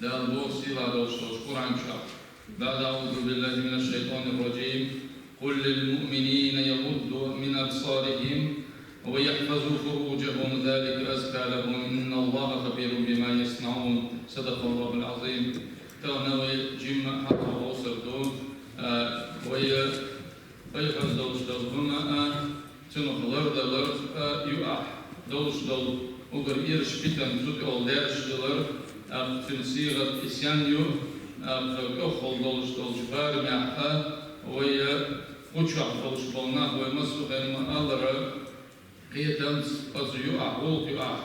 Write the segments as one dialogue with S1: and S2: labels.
S1: دال بوصيلا دوشتوش قرآن شاف بعد أعوذ بالله من الشيطان الرجيم قل للمؤمنين يغضوا من أبصارهم ويحفظوا فروجهم ذلك أزكى لهم إن الله خبير بما يصنعون صدق الله العظيم. تغنوي جمع حقا وصردون ويحفظ دوشتوش هما تنخلر دلر يؤح دوشتوش وقر إرش بيتن تut أولدرش دلر تنسيغة إسيانيو أخل دوشتوش بارمعها ويقوشع دوشتونا ويمسوخين ألر قيتنس أزيو أعوق يؤح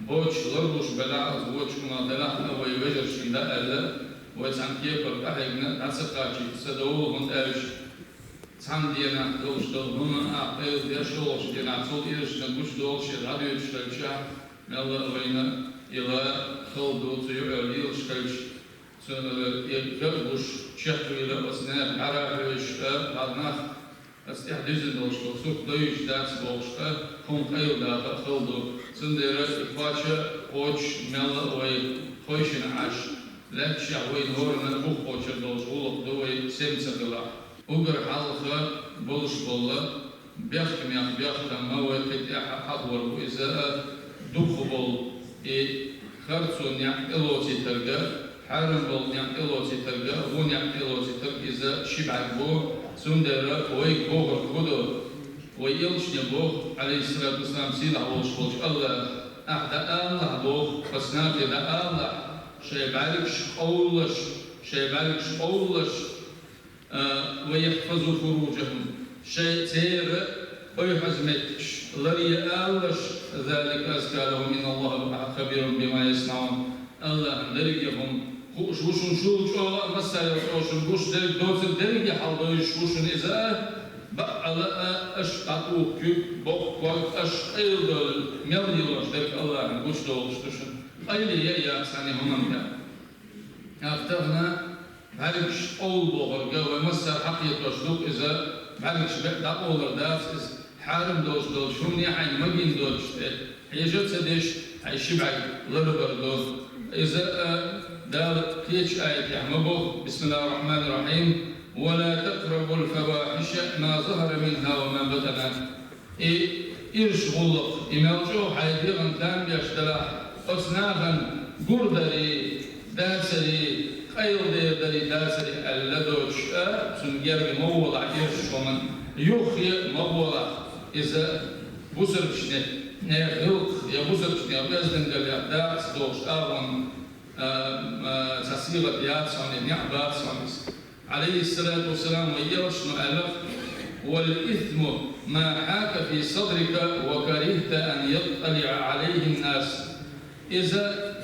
S1: بوش لروش بلاعز بوش منادلعنا ويوجرش لا ألا ويتعنكيبر أحيقنا أتسقاكي سدوه أرش تاندينا دوشتوش هما أعقيد يشولش دينا عطول إرش نقوش دولش راديو يتشتلشا مالا وينا إلى خلدو تيوعي يلشتلش يقربوش شخصو إلى أسناب عرافيش بعدناخ استحدثن دوشتوش سوق دويش داتس بوشتا كون قيل داتا خلدو سنديرا إخواتشا قوش مالا وي خوشن عاش لكشا وين هورنا بوخ قوشا دوش غلق دوي سمسقلا وقر حلقة بولش بولا بيخم يخ بيخم موي قد حضور وإذا دوخ بول خرصو نيح إلوتي تلقى حارم بول نيح إلوتي تلقى ونيح إلوتي تلقى إذا شبعك بو سندرا ويك بوغر خدو ويلش نبوغ عليه الصلاة والسلام سيلا بولش بولش الله أحدا الله بوغ فسناك دا الله شيبالكش قولش ويحفظوا فروجهم شيء تير ويحزمتش لري آلش ذلك أزكى لهم إن الله خبير بما يصنعون. الله درجهم وشون شو مسألة وشون وش درج دوسر درج حلوش وشون إذا بقى أشقاقو كيب بق أشقيل دول مليون درج الله وش دولش تشون أيلي يا ساني هم ده أفتحنا بعدش أول بقرقة ومسر حقيقة وشدوك إذا بعدش بقى أول داس حارم دوش شوني عين مجين دوش حيجت سديش حيشبع لربر دوش إذا دار كيش آية يحمبه بسم الله الرحمن الرحيم ولا تقربوا الفواحش ما ظهر منها وما بطن إرش غلق إمالجو حيديغن تام يشتلح أصنافا قردري داسري خير داري داسري اللدوش سنجرق موضع إرش ومن يخي موضع إذا بوسرشني نخلق يا بوسرشني أبزن قال داس دوش أون تسيرة ياتسوني نعبات سونس عليه الصلاة والسلام ويرشن ألف والإثم ما حاك في صدرك وكرهت أن يطلع عليه الناس إذا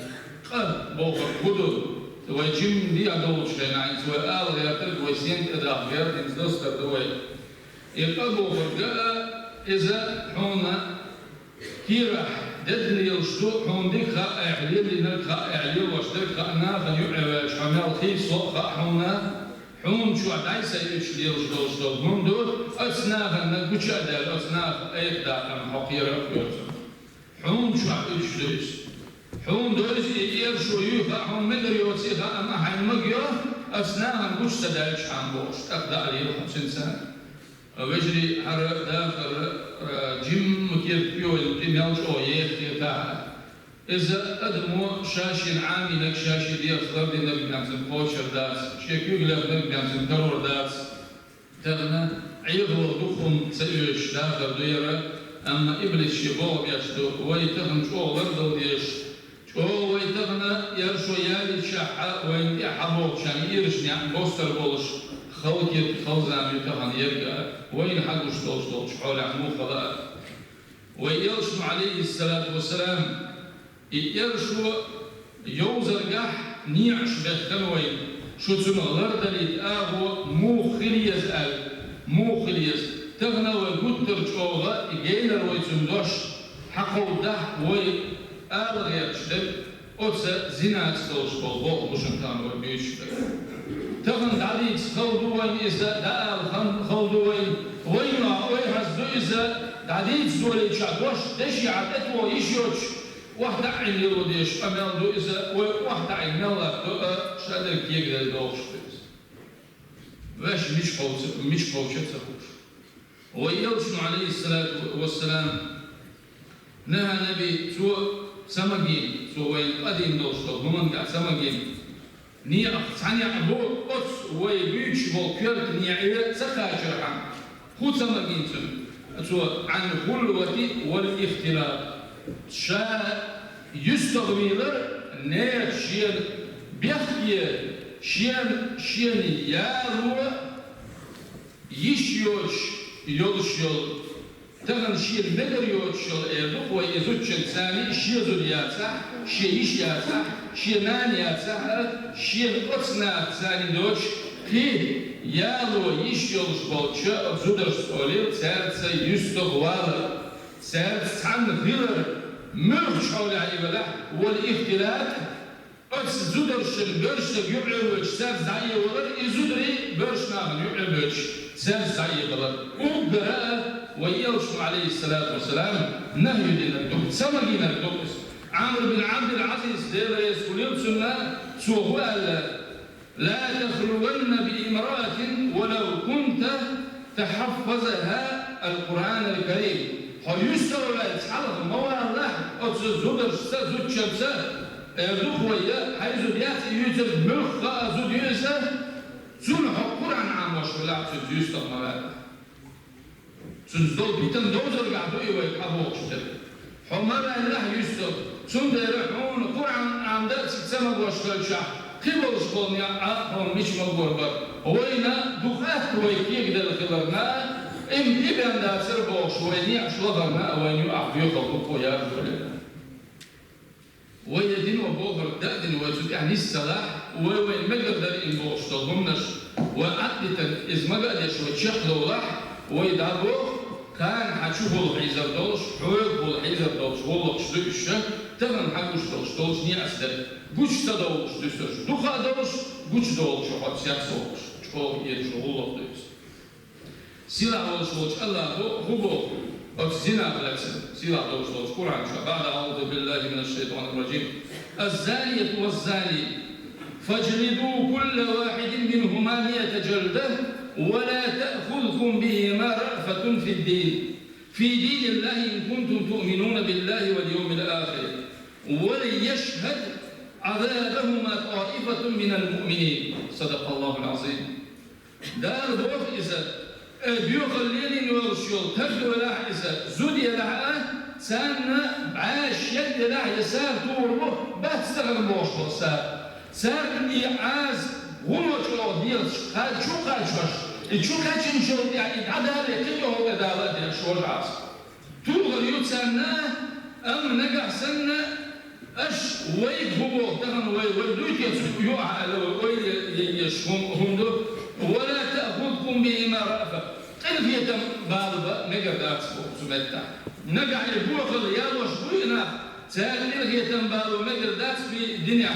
S1: قد بوغر قدر ويجم لي أدوش لنا وآل غيرتك ويسين إذا غيرتك دوستر دوي يقبوا فرقاء إذا حونا كيرح ددل يلشتو حون ديك خاء إعليل لنك خاء إعليل واشترك خاءنا فنيعواش حمال خيص خاء حونا حون شو عدايسا يشتي يلشتو هم دول أسناها نقوش أدال أسناها أيقدا كان حقيرة حون شو عدايش حون دول يرشو يوفا حون مدر يوسيخا أما حين مقيو أسناها نقوش تدالش حان بوش أقدا عليه 50 سنة وجري حر داخل جيم كيف بيو التميل شو يختي تاعه إذا أدمو شاشين عاملك شاشي دي أفضل دي نبي نعمل كوشر داس شيء يقول نبي نعمل كرور داس تغنى عيبه دخون سيش داخل ديرة أما إبليس شباب يشتو ويتغن شو ورد وديش شو ويتغنى يرشو يالي شحة وين يحبوك شان يرشني عن بوستر بولش خلقي خلزام يتغن يرجع وين حقوش توش حول عمو خلاء ويرشو عليه الصلاة والسلام يرشو يوزر قح نيعش بختنوين شو تسمى الغرد اللي تآهو مو خليز تغنى وقتر شوغا يجيلر ويتندوش حقو ده وي آلغ يرشدل أوتسا زينات توش بوغ بوشنتان وبيش تغن دعليك خلدوين إذا دعال خلدوين وينا ويهزدو إذا دعليك زولي شعدوش دشي عدتو يشيوش واحد عين يروديش أمال دو إذا واحد عين الله شادر كيك دوش باش مش قوش تخوش ويوشن عليه الصلاة والسلام نهى نبي سو سمجين سو وين قديم دوشتو هم قاعد سمجين نيا ثانية أبو أص ويبيش وكرت نيا سكاشر عن خو سمجين سو عن خلوة والاختلاط شاء يستغميلر نير شير بيحكي شير يارو يشيوش يولشيول تغن شير نقر يولشيول إيرو ويزوجن ثاني شير زلياتها شير يشياتها شير نانياتها شير أصنع ثاني دوش كي يالو يشيولش بولشا زودر سولير تارتsa يستغوالر سيرت عن غير مرش حول عيبله والاختلاط أكس زودر شلبرش يعلوش سيرت زعيه ولر يزودري برش ناخن يعلوش سيرت زعيه ولر وقراء ويوش عليه الصلاة والسلام نهي للدكتور سمجين الدكتور عمرو بن عبد العزيز دير يسوليب سنة سوغوال لا تخلون بامرأة ولو كنت تحفظها القرآن الكريم هيستوى يتحلق موالح أتزودر زود شمسة دخوية حيث بياتي يوتر ملخ زود يوسف زون القرآن عام وشغلات زود يوسف موالح زود بيتن دوزر قعدوا يويقابوك شتر حمارة الله يوسف زود يرحون القرآن عام دا سيتسمى وشغل شاح كيبوش قولني هم مش مقربر وينا دخات ويكيك دل خبرنا إبن دا سربوش ويني عشلغرنا وين يقع في يخلقوا يا رجل ويدين وبوغر دادن ويزود يعني الصلاح وين مقدر إن بوش تضمنش وعدتا إذ ما قدش وتشخلوا راح ويدابوه كان حتشوفوا الحيزر دولش حوق الحيزر دولش والله تشدو الشهر تغن حقوش دولش ني أسدر قوش تدولش دستوش دوخا دولش قوش دولش وحد سياسولش شكوه يدشو والله دولش سيلا دولش الله هو أتزنا بلكسن سيلا دولش قرآن بعد أعوذ بالله من الشيطان الرجيم الزانية والزاني فاجلدوا كل واحد منهما 100 جلدة ولا تأخذكم بهما رأفة في دين الله إن كنتم تؤمنون بالله واليوم الآخر وليشهد عذابهما طائفة من المؤمنين صدق الله العظيم دار دوخ إذا بيوخ الليل يورشيول تبدو له إذا زودي له سانا عاش يد له يسار طوره بس تغنى موش سار إعاز ونوشلو ديالش هاد شو قاچوش شو قاچين شو يعني عدها لكي هو دالة ديال شو العاز توغل يوتسانا أم نقع سنة أش ويك هو تغن ويدوك يوعى على ويل يشهم ولا تأخذكم بهما رأفة قل في تم بالبا نقع داكس سمتا نقع يبوغل يالوش بوينا سأل هي تم بالو نقع داكس في دنيا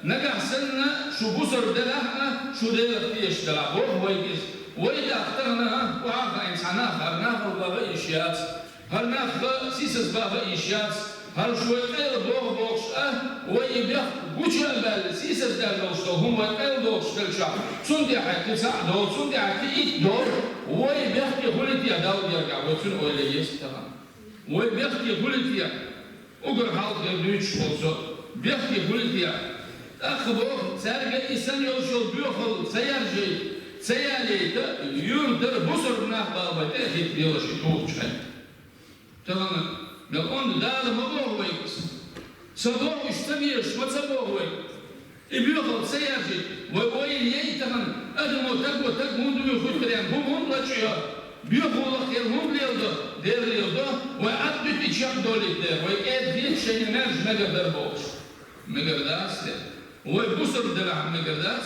S1: نجح سنة شو بصر دلها شو دلها فيش دلها هو يجلس وإذا اخترنا وعارف إنسانا هرناه بابا إشيات هرناه سيسس بابا إشيات هر شو يقل دوغ دوغش ويبيخ بوشة بال سيسس دل دوغشتو هم ويقل دوغش دلشا سندي حكي ساعة دوغ سندي حكي إيد دوغ ويبيخ يقولي تيا داود يرجع ويتون أولي يستغل ويبيخ يقولي تيا وقر حالك يبنيش بوصو بيخ يقولي تيا أخبر سارق إنسان يوصل بيوخل سيرجي سيالي يردر بصر نحبا بتأخذ بيوشي توجه تماما نقول دار مبوه ويكس سبوه اشتميش وتسبوه ويك بيوخل سيرجي وين يتمن أدمو تك مندو يخد كريم هم لجيها بيوخل خير هم ليلده دير ليلده وعدت تشيخ دولي دير ويكاد فيك شيء نرج مقدر بوش مقدر دير ويبصر دلع مقداس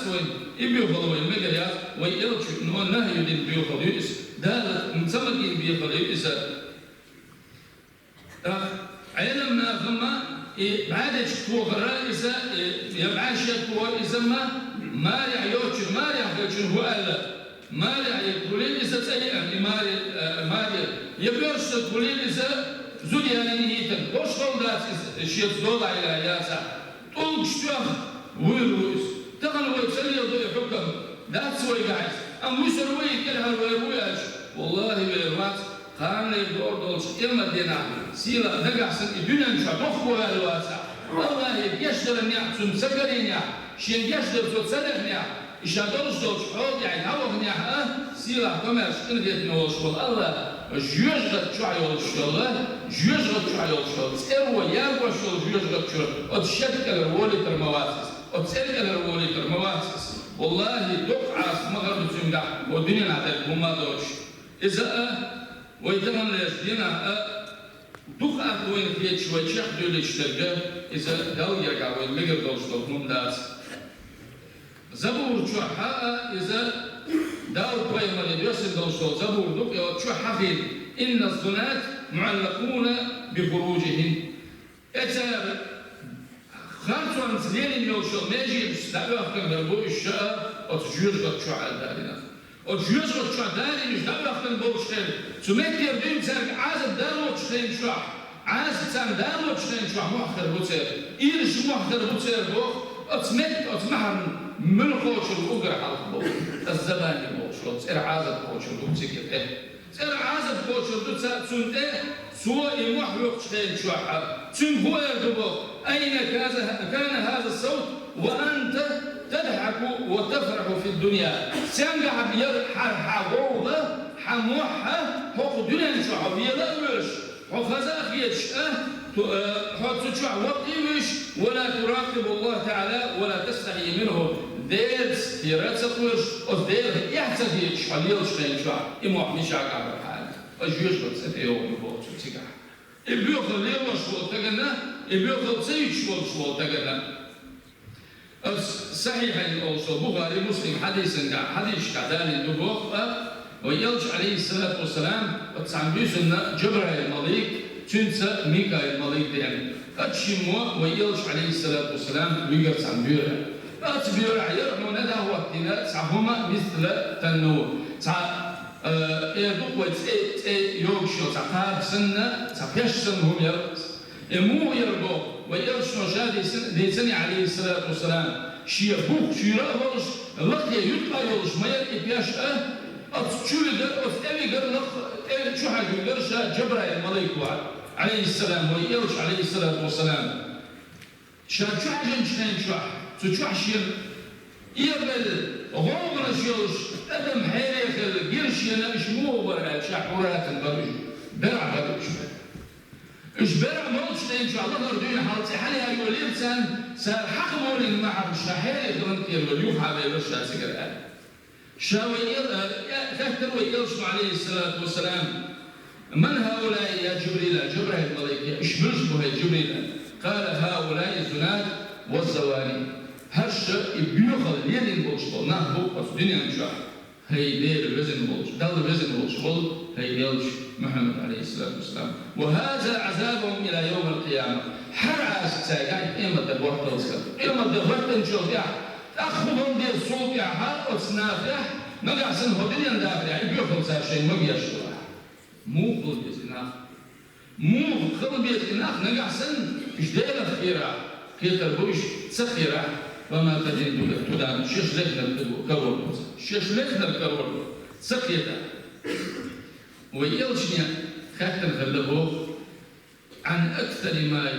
S1: ويبيوخل ويمقداس ويرجع إنه نهي يدين بيوخل يؤس دالت مسمكين بيوخل يؤس علمنا ثم بعد شكوه الرئيسة يبعاش يكوه إسمى مارع يوتش مارع يوتش هو ألا مارع يقولين إسا سيئا مارع يبيوش تقولين إسا زوديانين هيتن وش قولات شيء دولا إلى ياسع طول شتوخ ويرويس تغل ويتسلي ضي حكم لا تسوي قاعد أم ويسروي كلها ويرويش والله ويروات قام لي دور دولش إما دينا سيلا دقع سن الدنيا نشا تخوها الواسع والله يشتر النعم سمسكر النعم شين يشتر سوتسلح نعم إشادولش دولش حوض يعني هوا نعم سيلا كماش إنجيت نولش والله جوجغت شعيول الله جوجغت شعيول تسيروا ياروا شو جوجغت شو أتشتك الرولي ترمواسس أتسألك الرولي ترمواسس والله دقعة مغرب سمدا والدنيا نعتبر هما دوش إذا ويتمنى ليشدينا دقعة وين فيها شوي شيخ دول يشترك إذا داو يرجع وين مجر دوش دوم داس زبور شو حقا إذا داو قيمة لبيوسن دوش زبور دق شو حفيد إن الزنات معلقون بفروجهم أتى خمسة عن سنين يوشل ماجي استعبوا أفكار دربو الشقة أتجوز قد شو عدالنا أتجوز قد شو عدالنا استعبوا أفكار دربو الشقة سمعت يردين سارك عازب دارو تشتين شو عازب سام دارو تشتين شو مؤخر بوتير إيرش مؤخر بوتير بو أتسمعت أتمحن من خوشل وقرح على البو الزباني بوشل سير عازب بوشل ومسكت سير عازب بوشل دوتسا سنتين سوء محلوق تشتين شو سن هو يردبو أين كان هذا الصوت وأنت تضحك وتفرح في الدنيا سانجا بيرحل حغوغة حموحة حق الدنيا نشوحه بيلأوش حفظا فيش حق تشوح وقيمش ولا تراقب الله تعالى ولا تستحي منه ديرس يراتسقوش أصدير يحتفيش حليلش تنشوح إموح مشاك على الحال أجيوش بتسأتيه ويبوت وتسيقع البيوخل ليوش وتقلنا البيوخل سيشوال تقلنا صحيحين أوصل بخاري مسلم حديث كعداني الدبوخ ويلش عليه الصلاة والسلام وتسعن بيسنا جبرائيل المليك تنسى ميكائيل المليك يعني أتشموا ويلش عليه الصلاة والسلام ويقر تسعن بيورا أتبيورا يرحموا ندى وقتنا تسعهما مثل تنو يدوك يوكشو تعقاب سنة تعقيش سنهم يرقص مو يرقو ويرش نشادي دي سنة عليه الصلاة والسلام شيء بوك شيء رأبرش لقيا يتقى يولش ما يرقي بياش أتشولي در أفتوي قر لق شو حاجة قرشا جبرائيل الملك عليه السلام ويرش عليه الصلاة والسلام شو حاجة نشتين شو شيء يقبل غوغنا شيوش أدم حيريك القرش ينامش مو برع شحورات البرج برع برج إيش برع موتش إن شاء الله نردين حالتي حالي هاي وليبسان سار حق مولين معه الشحيري غنكير واليوف حابي برشا سكر آل شاوي تفتر ويقلش عليه الصلاة والسلام من هؤلاء يا جبريل جبرائيل الملائكة إيش بلشبه يا جبريل قال هؤلاء الزناد والزواني هرش يبيوخل يدين بولشبول نهبو في الدنيا نشاح هي دير الوزن بولش دل الوزن بولشبول هي يلش محمد عليه الصلاة والسلام وهذا عذابهم إلى يوم القيامة حرعاس ساقع إما دبوح تلسكت إما دبوح تنشوف يا تأخذهم دي الصوت يا حق وتصناف يا نقع سنه دنيا داخل يعني يبيوخل سار شيء ما بيشتغل مو قلب يزناف مو قلب يزناف نقع سن إيش دير خيرا كيتر بوش سخيرا وما تجد تدان شش لكنا الكرور شش لكنا الكرور سقيتا ويلشني خاتم غلبوه عن أكثر ما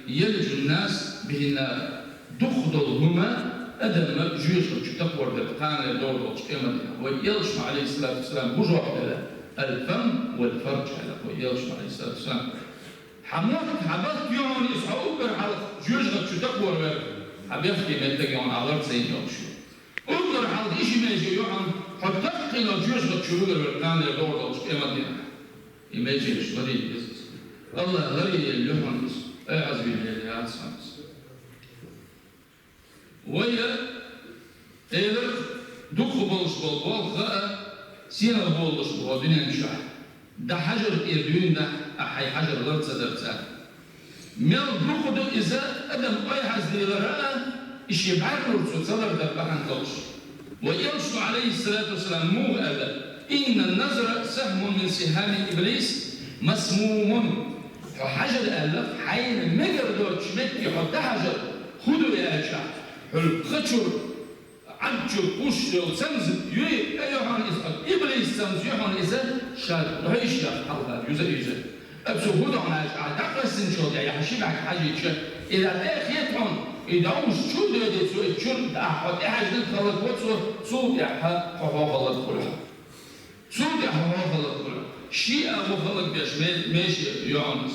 S1: يلج الناس به النار دخضلهما أدم جيش تقور دقان دور وشكيمة ويلش عليه الصلاة والسلام بجوح الفم والفرج على ويلش عليه الصلاة والسلام حموت حبط يوم يصحوا أكبر على جيش تقور حبيبتي متجون على الأرض زي يوشو. أقدر على إيش ما يجي يوم حتى لو جوش بتشوفه بالبلان يدور دوش كمان دينا. إيماجينش غريب يسوس. الله غريب اليوم أعز بالله يا سامس. ويا تقدر دخل بولش بالبوخ سينا بولش بالدنيا نشاح. ده حجر إيرين ده أحي حجر الأرض صدرتها. ميل بروخدو إذا أدم أي حزن غراء إيش يبعثوا صدر دبحان كوش ويلش عليه الصلاة والسلام مو هذا إن النظر سهم من سهام إبليس مسموم حجر ألف حين مجر دوتش متي حط حجر خدوا يا أشع الخشر عجر قشر وسمز يوي أيهان إسقط إبليس سمز يهان إسقط شاد رهيش يا حرب يوزا أبسو خدوا عن أشع تقص نشوط يا حشيب عك حاجة إذا تأخيتهم إذا مش شو ده سوى شو أحد أحد نتخلص وصو صوت يا حفاظ كلها صوت يا حفاظ كلها شيء أبو خلق بيش ماشي يعنس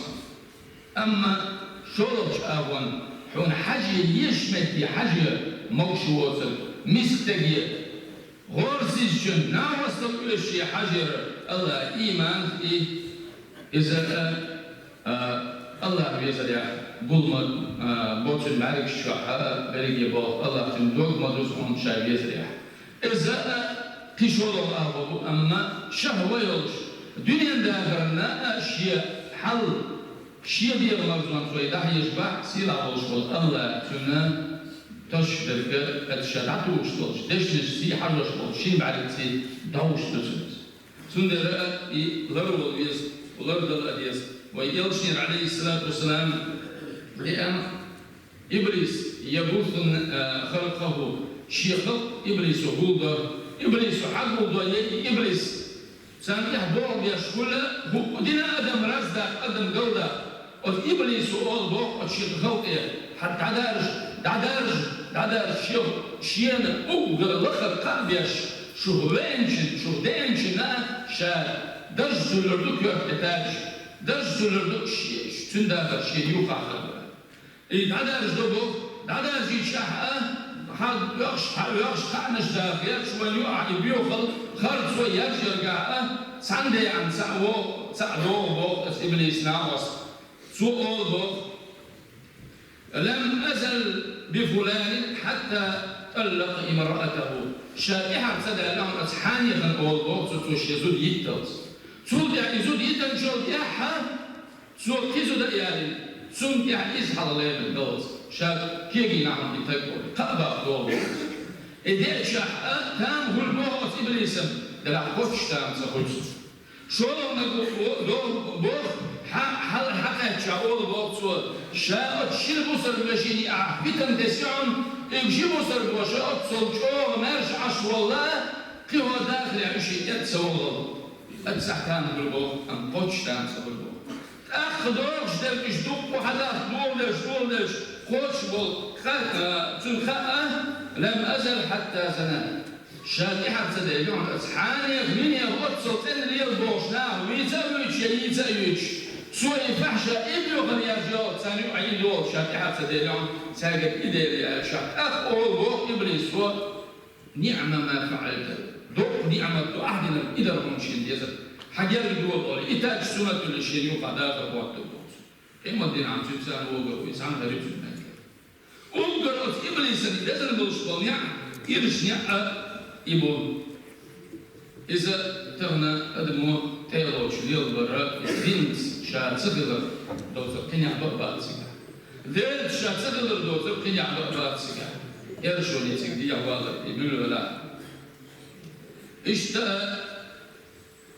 S1: أما شرط أبوان حون حاجة يشمت بحاجة موش وصل مستقية غرزيش جن ناوصل كل شيء حاجة الله إيمان إذا الله بيزل يا قلما بوت المعرك الشعاء بريق يبوط الله تندوق مدوس عن شاي بيزل يا إذا تشغل الله أما شهوة يلش دنيا داخلنا أشياء حل شيء ديال مرزوان سوي ده يشبع سيلا وشغل الله تنا تشبك الشرعة وشغل دشش سي حاجة وشغل شيء بعد سي دوش تسمس سندرة لرو اليس ولرد الأديس ويلشير عليه الصلاة والسلام لأن إبليس يبث خلقه شيء خلق إبليس هو إبليس حقه إبليس سامي حبوه بيشكله هو دينا أدم رزدا أدم جودة والإبليس أول بوق أشيء خلقه حتى دادرج شيء أو غلقة قابيش شو دينش نا شاد درج سلردك يحتاج درج سلردك شيء تندافر شيء يوقع خلقه دادرج دادرج يشحه حد يقش خانش داخل شو يقع يبيوخل خرج شوي يرجع ساندي عن سعدو بوق إبليس ناقص سوء بوق لم أزل بفلان حتى طلق امرأته شائحة سدى لهم أسحاني من أول بوق سوش يزود يتلس سود يعني يزود يتلس شو يحا سود كيزود يعني سود يعني إزحل الله بالدوز شاب كيجي نعم بتقول قبض دول إذا شاء تام هو الموت إبليس دلع خوش تام سخوش شو لو نقول بوخ حل حقه شاول بوخ سو شاء تشيل بصر مشيني أحبتن تسعون يمشي بصر بوشاء صلشوا مارش عش والله قوة داخل يعيشي يتسول أتسح تام بالبوخ أم خوش تام سخوش أخذوش دركش دوق وحدا دولش خوش بول تنخأ لم أزل حتى زنا شاتحة سديلون أصحاني من يغوط صوتين ريال بوشناه ويزاويش سوء فحشة إبلغ اليرجوت سانيو عيدو شاتحة سديلون ساقت إدري شات أخ أول بوق إبليس نعم ما فعلت دوق نعمة أحدنا إذا رمشين ديزر حجر دول قولي إتاج سنة الشيء يوقع داخل وقت الدوس إما الدين عم تبسان وقر ويسان غريب جدا وقر إبليس لازم نوصل يعني يرجع يبون إذا تغنى أدمو تيلوش ليل برا دينس شاد سقدر دوزر كنيا بقبات سيكا ذيل شاد سقدر دوزر كنيا بقبات سيكا يرشون يسيك دي عوالر يبنوا لا إشتا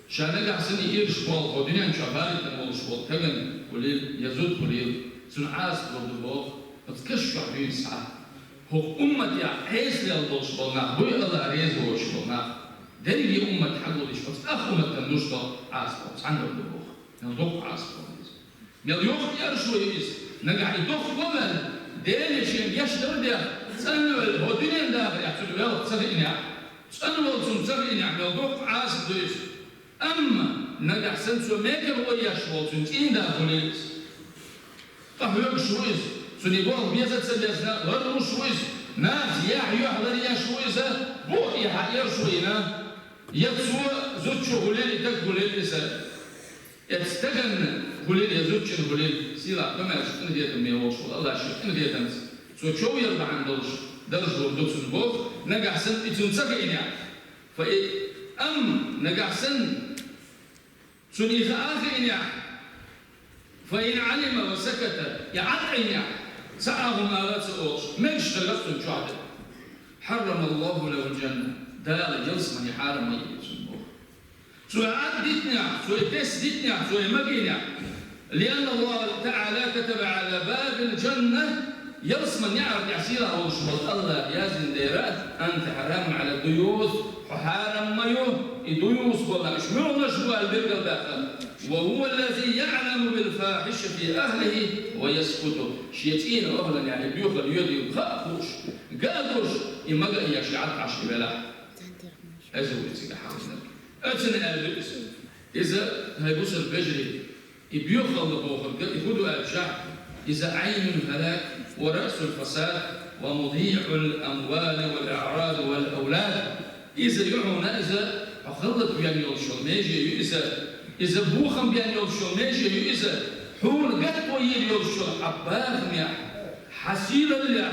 S1: شانك أحسن إيرش بول خدينا شبالي تمولش بول تغن قليل يزود قليل سنعاس بردبوخ بتكشف عبين ساعة هو أمة عيس للدوش بولنا هو الله عيس وش بولنا دليل أمة حلو ليش بس أخ أمة تندوش تو عاس بول عند بردبوخ نضوق عاس بول يليوخ يرشو يبيس نقع يدوخ ومن دليل شيء يشتر ده سنو الهدين داخل يحصل يلا تسرقني سنو تسرقني يليوخ عاس دوش أما نجح سنسو ميكر ويشوال سنتين داخلين فهو شويز سنيبوه بيزت سبيزنا غير شويز ناس يحيو حضر يشويزة بوه يحير شوينا يتسوى زوجو هليل يتك هليل يسال يتستغن هليل يزوجو هليل سيلا كما يشكن ديتم يوشوال الله يشكن ديتم سو شو يربع عن درج وردوك سنبوه نجح سن يتنسك إنيا نجح سن سنيخ آخر فإن علم وسكت يعطينا سعاه ما لا تقولش ما اشتغلت شعبه حرم الله له الجنة دال جلس من يحارم يسموه سو عدتنا سو تسدتنا سو مجينا لأن الله تعالى كتب على باب الجنة يرسم يعرف يعسيرها وشبط الله يازن ديرات أنت حرام على الديوث وحرام مايوه الديوث ولا شنو نشبه البرق الداخل وهو الذي يعلم بالفاحش في أهله ويسكت شيتين أهلا يعني بيوخل يدي خافوش قادوش يمقى يشعط عشر بلا أزوي سيكا حقنا أتنا ألبس إذا هيبوس البجري بيوخل لبوخل يخدوا الشعب إذا عين الهلاك ورأس الفساد ومضيع الأموال والأعراض والأولاد إذا يعونا إذا أخلط بيان يوشل ميجي إذا بوخم بيان يوشل ميجي إذا حول قطو يوشل عباهم يا حسيل الله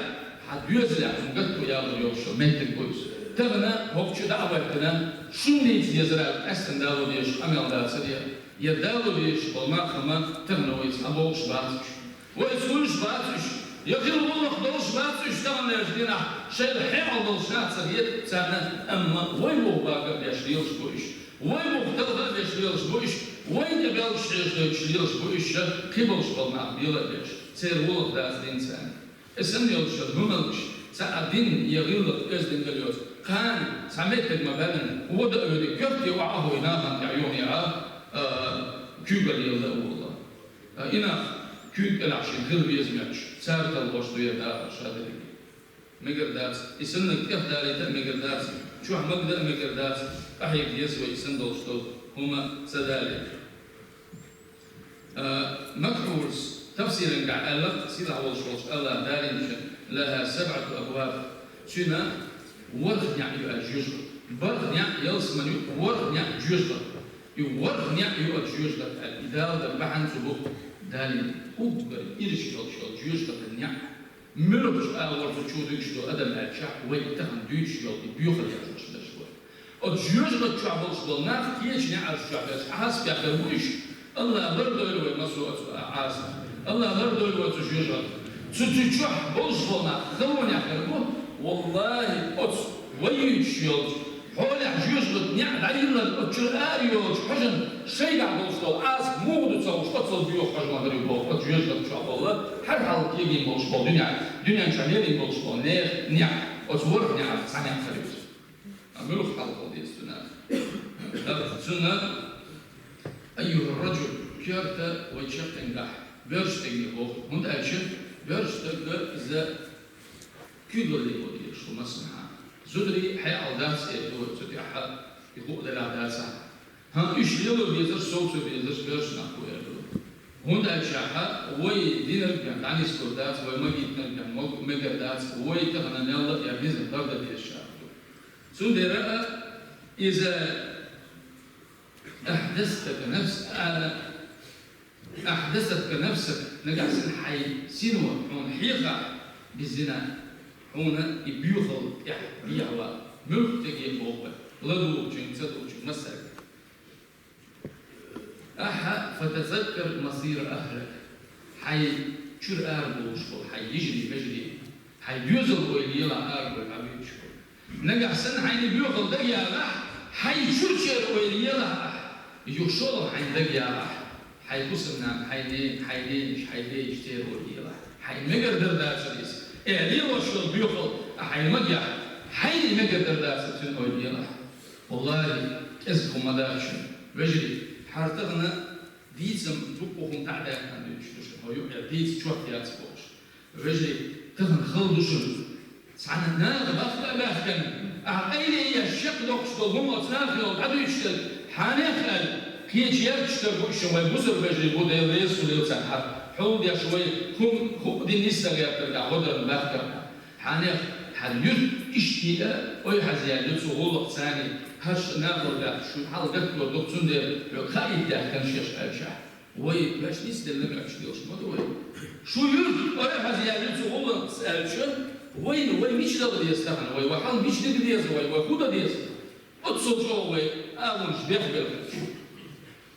S1: حديوز الله قطو يوشل ميتن كويس تغنى هوكش دعوتنا شو نيت يزرع أحسن دالو ديش أميال دالسريا يدالو ديش والما خما تغنى ويسحبوش باتش ويسولش باتش يقول والله خدوش باتش تغنى يجدينا شيء الحيل ضلشات سريت سانا أما وين هو باقر بيشريلش بويش وين مختلفة بيشريلش بويش وين يبيلش يشريلش بويش قبلش بالمع بيلا بيش سير والله داز دين سان اسم يلش هملش ساعدين يغيلك ازدين قليوز كان سميتك مبانا ودا أودي كفت يوعاه ينام تعيوني كوبا يلا والله إنا كوب العشين غير بيزمعش سارت الوشط يدا شادري مقرداس يسنك كفداري تا مقرداس شو مقدر مقرداس أحيك يسوي يسندوشتو هما سدالك مكحولس تفسير قاع ألف سيد أول شوش الله دارين لها 7 أبواب شنا ورغنيا يؤجوج برغنيا يلسمن ورغنيا جوجل يورغنيا يؤجوج الإدارة البحث سبوك دارين أكبر إيش جوجل النيا ملوش أول فتشودك شو أدم الشعب ويتهم دوش يوم بيوخل يعرفش ده شوي الجوجل الشعب وصل ناف كيش نعرف الشعب حاسب يعرفوش الله برضو يلوي مسوء عاصم الله برضو يلوي تجوجل تتشح بوصلنا خلوني يعرفوه والله أص ويشيل حول جوجل نعم عيلنا الأريوش حجن شيء عم بوصل عاص مو تصور شو بيوخ حجم هذا يبوخ جوجل شعب الله حال كيجي بوصل دنيا شعبية بوصل نعم أصور نعم سامع خريج أقول لك حلقة دي السنة أيها الرجل كيرت ويشفت نجاح بيرشتني بوخ هند أشوف بيرشتك إذا كيلو اللي بودي شو مسمعها زدري حي على داس يدور زدري حد يقول لا داسا ها إيش يلو بيزر صوت بيزر بيرش نقول يلو هند أشوفها وي دينر كان عني سكودات وي ما جيتنا كان مقدات وي تهنا نلا يا بيزر درد بيشاف سندرة إذا أحدثت كنفسك نجع سن حي سنوة حون حيقة بالزنا حون يبيوخل يحبيعوا ملك تجي فوق لدو جن تدو جن مسك فتذكر مصير أهلك حي شر أربو شغل حي يجري بجري حي يوزل ويليلا أربو العبيد شغل نجع سن حي يبيوخل دقيا راح حي شر ويليلا يشول حي دقيا راح حي قسمنا حيدين اشتير ويليلا حي مقدر داسريس ليه وشول بيوخل حي مجع حي مقدر داسريس ويليلا والله اسكم مداشن بجري حارتغنا ديسم تبقهم تعداء عن الشوش هو يبقى ديس شو اختيارات بوش بجري تغن خلدوشن سعنا ناغ بافكن أين هي الشق دوكشتو هم أتناخل عدو يشتل حانيخل كيش يرشتل بوشن ويبوزر بجري بودا يليس وليو تنحر حول يا شوي هم دي نسا غيرتل عودر بافكن حانيخ حديث اشتياء ويحز يلبسو غلق ثاني هش ناخل ده شو حال قتلو دوكسون ده لو خايف ده كان شيش أرشح وي باش نسدل لك أشتيوش ما دوي شو يرد ويحز يلبسو غلق أرشح وين مش ده اللي يستخدم وين وحال مش ده اللي يزوي وين كودا ده أتصل جو وين أولش بيخبر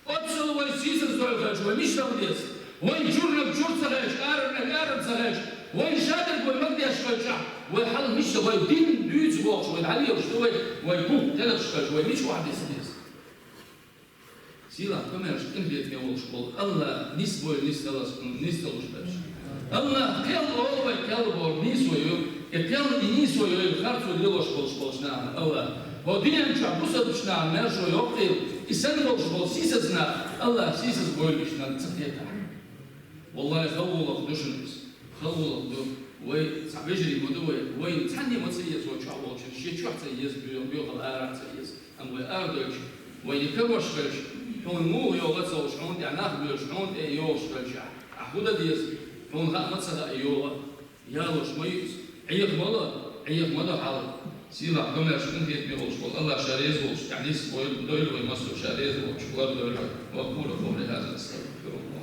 S1: أتصل وين سيسر زوج وين مش ده اللي يزوي وين جور سلاش أرن سلاش وين شادر وين مقدي أشكال شعب وين حال مش ده وين دين دوز واش وين عليه وش وين كوك ثلاث أشكال وين مش واحد يسديس Sila kömers inbetme oluş bol. Allah nis boy nis talasın nis oluşlar. Allah kel ol ve kel bor nis oyu kel nis oyu kartu liloş boluşna. Allah o diyen çabusa düşna merjo yok değil. İsen boluş bol sisesna. Allah sises boyuşna tıkıyata. Vallahi khavulak düşünüz. Khavulak do ve sabejri modu ve tani motsiye so çabol şey çaksa yes bir aratsa yes. Ama ardoç ve yıkılmış كون مو يوغا تسوي شلون يعني ناخذ شلون يوغ شلون أخذ ديس كون غا متصل يوغا يالو شميس عيق ماذا حال سيلا كم يشكون في يوغ شغل الله شاريز وش يعني سوي دويل ويمسو شاريز وش ولا دويل وأقول قولي هذا استغفر الله